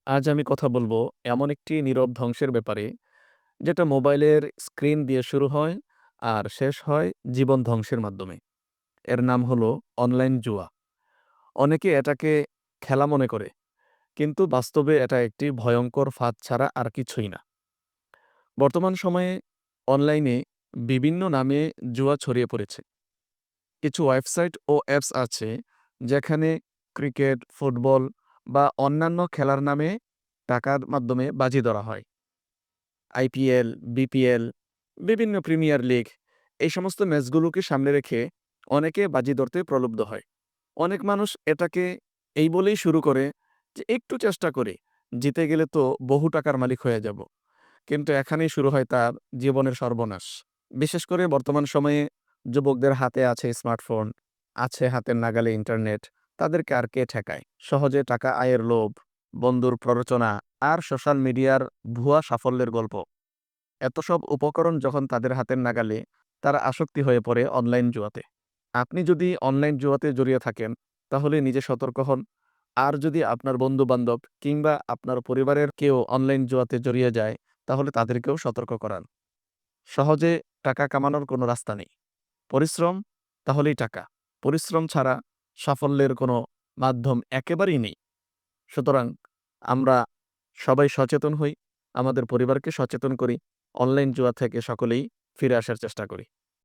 আজ আমি কথা বলবো এমন একটি নীরব ধ্বংসের ব্যাপারে, যেটা মোবাইলের স্ক্রিন দিয়ে শুরু হয় আর শেষ হয় জীবন ধ্বংসের মাধ্যমে। এর নাম হলো অনলাইন জুয়া। অনেকে এটাকে খেলা মনে করে, কিন্তু বাস্তবে এটা একটি ভয়ঙ্কর ফাঁদ ছাড়া আর কিছুই না। বর্তমান সময়ে অনলাইনে বিভিন্ন নামে জুয়া ছড়িয়ে পড়েছে। কিছু ওয়েবসাইট ও অ্যাপস আছে যেখানে ক্রিকেট, ফুটবল বা অন্যান্য খেলার নামে টাকার মাধ্যমে বাজি ধরা হয়। আইপিএল, বিপিএল, বিভিন্ন প্রিমিয়ার লিগ এই সমস্ত ম্যাচগুলোকে সামনে রেখে অনেকে বাজি ধরতে প্রলুব্ধ হয়। অনেক মানুষ এটাকে এই বলেই শুরু করে যে একটু চেষ্টা করি, জিতে গেলে তো বহু টাকার মালিক হয়ে যাব। কিন্তু এখানেই শুরু হয় তার জীবনের সর্বনাশ। বিশেষ করে বর্তমান সময়ে যুবকদের হাতে আছে স্মার্টফোন, আছে হাতের নাগালে ইন্টারনেট। তাদেরকে আর কে ঠেকায়? সহজে টাকা আয়ের লোভ, বন্ধুর প্ররোচনা আর সোশ্যাল মিডিয়ার ভুয়া সাফল্যের গল্প, এত সব উপকরণ যখন তাদের হাতের নাগালে, তারা আসক্তি হয়ে পড়ে অনলাইন জুয়াতে। আপনি যদি অনলাইন জুয়াতে জড়িয়ে থাকেন, তাহলে নিজে সতর্ক হন। আর যদি আপনার বন্ধু-বান্ধব কিংবা আপনার পরিবারের কেউ অনলাইন জুয়াতে জড়িয়ে যায়, তাহলে তাদেরকেও সতর্ক করান। সহজে টাকা কামানোর কোনো রাস্তা নেই। পরিশ্রম, তাহলেই টাকা। পরিশ্রম ছাড়া সাফল্যের কোনো মাধ্যম একেবারেই নেই। সুতরাং আমরা সবাই সচেতন হই, আমাদের পরিবারকে সচেতন করি, অনলাইন জুয়া থেকে সকলেই ফিরে আসার চেষ্টা করি।